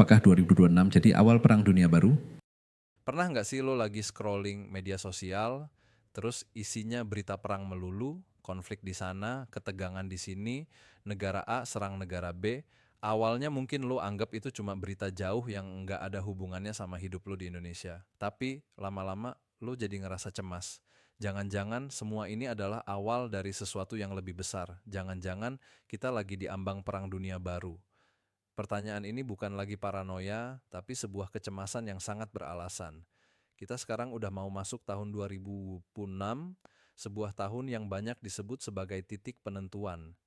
apakah 2026 jadi awal perang dunia baru? Pernah nggak sih lo lagi scrolling media sosial, terus isinya berita perang melulu, konflik di sana, ketegangan di sini, negara A serang negara B. Awalnya mungkin lo anggap itu cuma berita jauh yang nggak ada hubungannya sama hidup lo di Indonesia. Tapi lama-lama lo jadi ngerasa cemas. Jangan-jangan semua ini adalah awal dari sesuatu yang lebih besar. Jangan-jangan kita lagi di ambang perang dunia baru. Pertanyaan ini bukan lagi paranoia, tapi sebuah kecemasan yang sangat beralasan. Kita sekarang udah mau masuk tahun 2006, sebuah tahun yang banyak disebut sebagai titik penentuan.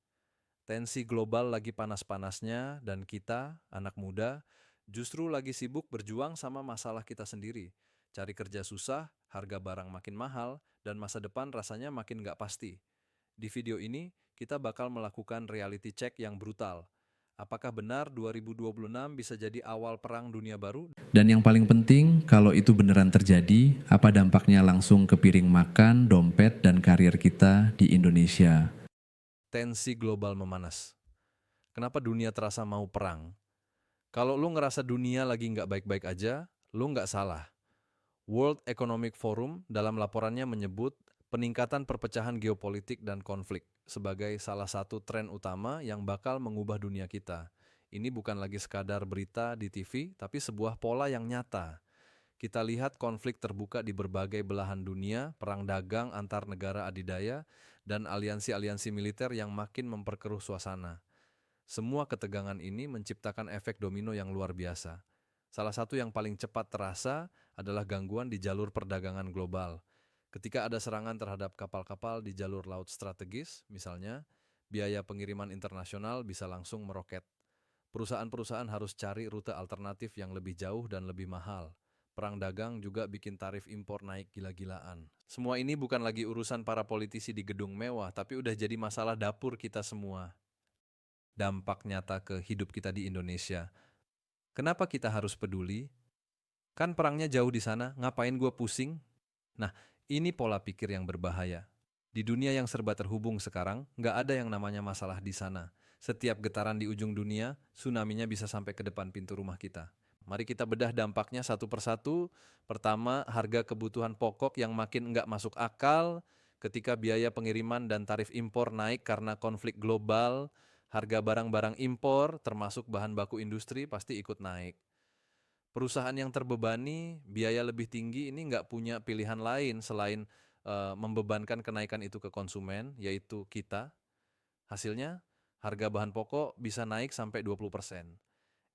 Tensi global lagi panas-panasnya dan kita, anak muda, justru lagi sibuk berjuang sama masalah kita sendiri. Cari kerja susah, harga barang makin mahal, dan masa depan rasanya makin nggak pasti. Di video ini, kita bakal melakukan reality check yang brutal. Apakah benar 2026 bisa jadi awal perang dunia baru? Dan yang paling penting, kalau itu beneran terjadi, apa dampaknya langsung ke piring makan, dompet, dan karir kita di Indonesia? Tensi global memanas. Kenapa dunia terasa mau perang? Kalau lu ngerasa dunia lagi nggak baik-baik aja, lu nggak salah. World Economic Forum dalam laporannya menyebut peningkatan perpecahan geopolitik dan konflik sebagai salah satu tren utama yang bakal mengubah dunia kita. Ini bukan lagi sekadar berita di TV, tapi sebuah pola yang nyata. Kita lihat konflik terbuka di berbagai belahan dunia, perang dagang antar negara adidaya, dan aliansi-aliansi militer yang makin memperkeruh suasana. Semua ketegangan ini menciptakan efek domino yang luar biasa. Salah satu yang paling cepat terasa adalah gangguan di jalur perdagangan global. Ketika ada serangan terhadap kapal-kapal di jalur laut strategis, misalnya, biaya pengiriman internasional bisa langsung meroket. Perusahaan-perusahaan harus cari rute alternatif yang lebih jauh dan lebih mahal. Perang dagang juga bikin tarif impor naik gila-gilaan. Semua ini bukan lagi urusan para politisi di gedung mewah, tapi udah jadi masalah dapur kita semua. Dampak nyata ke hidup kita di Indonesia. Kenapa kita harus peduli? Kan perangnya jauh di sana, ngapain gue pusing? Nah, ini pola pikir yang berbahaya. Di dunia yang serba terhubung sekarang, nggak ada yang namanya masalah di sana. Setiap getaran di ujung dunia, tsunami-nya bisa sampai ke depan pintu rumah kita. Mari kita bedah dampaknya satu persatu. Pertama, harga kebutuhan pokok yang makin nggak masuk akal ketika biaya pengiriman dan tarif impor naik karena konflik global. Harga barang-barang impor, termasuk bahan baku industri, pasti ikut naik. Perusahaan yang terbebani, biaya lebih tinggi ini nggak punya pilihan lain selain membebankan kenaikan itu ke konsumen, yaitu kita. Hasilnya, harga bahan pokok bisa naik sampai 20%.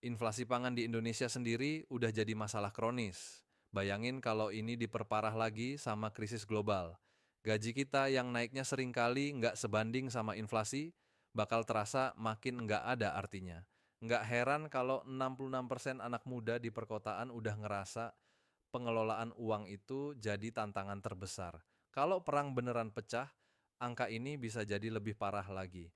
Inflasi pangan di Indonesia sendiri udah jadi masalah kronis. Bayangin kalau ini diperparah lagi sama krisis global. Gaji kita yang naiknya seringkali nggak sebanding sama inflasi, bakal terasa makin nggak ada artinya. Nggak heran kalau 66% anak muda di perkotaan udah ngerasa pengelolaan uang itu jadi tantangan terbesar. Kalau perang beneran pecah, angka ini bisa jadi lebih parah lagi.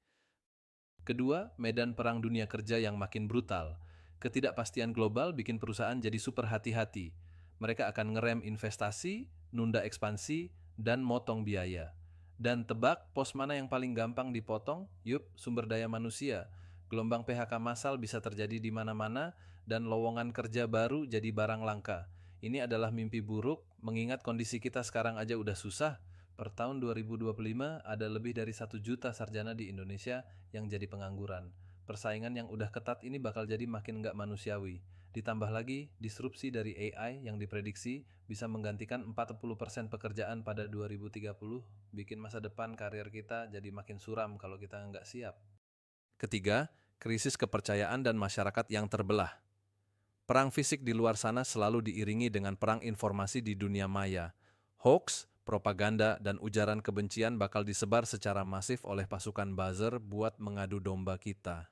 Kedua, medan perang dunia kerja yang makin brutal. Ketidakpastian global bikin perusahaan jadi super hati-hati. Mereka akan ngerem investasi, nunda ekspansi, dan motong biaya. Dan tebak pos mana yang paling gampang dipotong? Yup, sumber daya manusia. Gelombang PHK massal bisa terjadi di mana-mana dan lowongan kerja baru jadi barang langka. Ini adalah mimpi buruk, mengingat kondisi kita sekarang aja udah susah. Per tahun 2025 ada lebih dari 1 juta sarjana di Indonesia yang jadi pengangguran. Persaingan yang udah ketat ini bakal jadi makin nggak manusiawi. Ditambah lagi, disrupsi dari AI yang diprediksi bisa menggantikan 40% pekerjaan pada 2030, bikin masa depan karir kita jadi makin suram kalau kita nggak siap. Ketiga, krisis kepercayaan dan masyarakat yang terbelah. Perang fisik di luar sana selalu diiringi dengan perang informasi di dunia maya. Hoax, propaganda, dan ujaran kebencian bakal disebar secara masif oleh pasukan buzzer buat mengadu domba kita.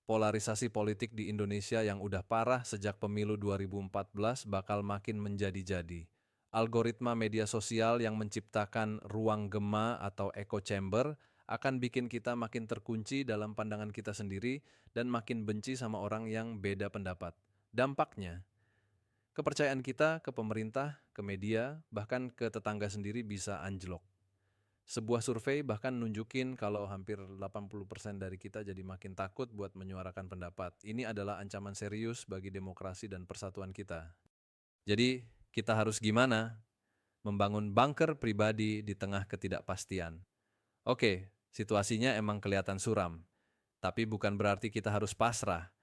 Polarisasi politik di Indonesia yang udah parah sejak pemilu 2014 bakal makin menjadi-jadi. Algoritma media sosial yang menciptakan ruang gema atau echo chamber akan bikin kita makin terkunci dalam pandangan kita sendiri dan makin benci sama orang yang beda pendapat. Dampaknya, kepercayaan kita ke pemerintah, ke media, bahkan ke tetangga sendiri bisa anjlok. Sebuah survei bahkan nunjukin kalau hampir 80% dari kita jadi makin takut buat menyuarakan pendapat. Ini adalah ancaman serius bagi demokrasi dan persatuan kita. Jadi, kita harus gimana? Membangun bunker pribadi di tengah ketidakpastian. Oke, situasinya emang kelihatan suram. Tapi bukan berarti kita harus pasrah.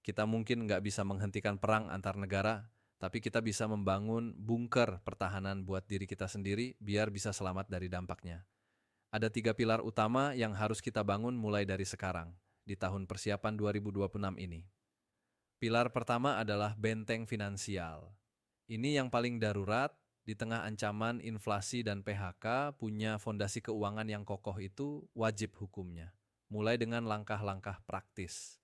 Kita mungkin nggak bisa menghentikan perang antar negara, tapi kita bisa membangun bunker pertahanan buat diri kita sendiri biar bisa selamat dari dampaknya. Ada 3 pilar utama yang harus kita bangun mulai dari sekarang, di tahun persiapan 2026 ini. Pilar pertama adalah benteng finansial. Ini yang paling darurat, di tengah ancaman inflasi dan PHK, punya fondasi keuangan yang kokoh itu wajib hukumnya. Mulai dengan langkah-langkah praktis.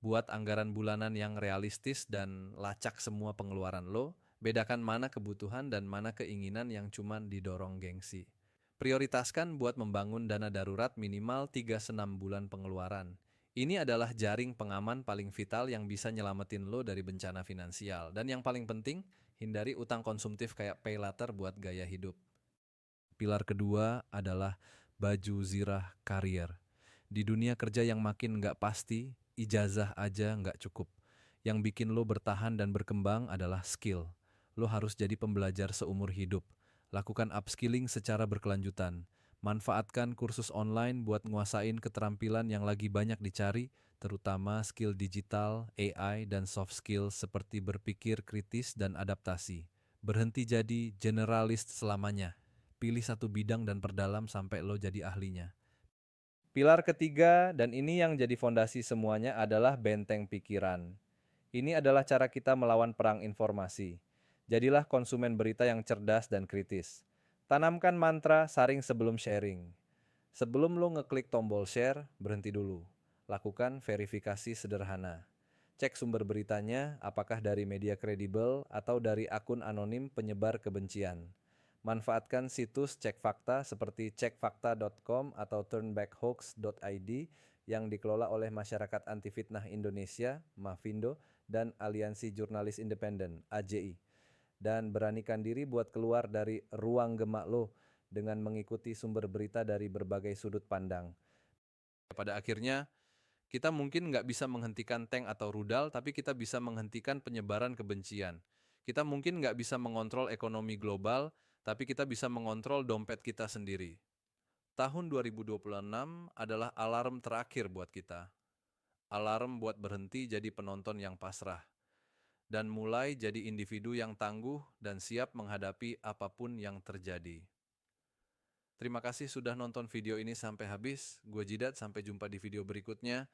Buat anggaran bulanan yang realistis dan lacak semua pengeluaran lo, bedakan mana kebutuhan dan mana keinginan yang cuman didorong gengsi. Prioritaskan buat membangun dana darurat minimal 3-6 bulan pengeluaran. Ini adalah jaring pengaman paling vital yang bisa nyelamatin lo dari bencana finansial. Dan yang paling penting, hindari utang konsumtif kayak pay later buat gaya hidup. Pilar kedua adalah baju zirah karier. Di dunia kerja yang makin nggak pasti, ijazah aja nggak cukup. Yang bikin lo bertahan dan berkembang adalah skill. Lo harus jadi pembelajar seumur hidup. Lakukan upskilling secara berkelanjutan. Manfaatkan kursus online buat nguasain keterampilan yang lagi banyak dicari, terutama skill digital, AI, dan soft skill seperti berpikir kritis dan adaptasi. Berhenti jadi generalis selamanya. Pilih satu bidang dan perdalam sampai lo jadi ahlinya. Pilar ketiga, dan ini yang jadi fondasi semuanya, adalah benteng pikiran. Ini adalah cara kita melawan perang informasi. Jadilah konsumen berita yang cerdas dan kritis. Tanamkan mantra saring sebelum sharing. Sebelum lo ngeklik tombol share, berhenti dulu. Lakukan verifikasi sederhana. Cek sumber beritanya, apakah dari media kredibel atau dari akun anonim penyebar kebencian. Manfaatkan situs cek fakta seperti cekfakta.com atau turnbackhoax.id yang dikelola oleh Masyarakat Anti Fitnah Indonesia, Mafindo, dan Aliansi Jurnalis Independen, AJI. Dan beranikan diri buat keluar dari ruang gemak lo dengan mengikuti sumber berita dari berbagai sudut pandang. Pada akhirnya, kita mungkin nggak bisa menghentikan tank atau rudal, tapi kita bisa menghentikan penyebaran kebencian. Kita mungkin nggak bisa mengontrol ekonomi global, tapi kita bisa mengontrol dompet kita sendiri. Tahun 2026 adalah alarm terakhir buat kita. Alarm buat berhenti jadi penonton yang pasrah. Dan mulai jadi individu yang tangguh dan siap menghadapi apapun yang terjadi. Terima kasih sudah nonton video ini sampai habis. Gue Jidat, sampai jumpa di video berikutnya.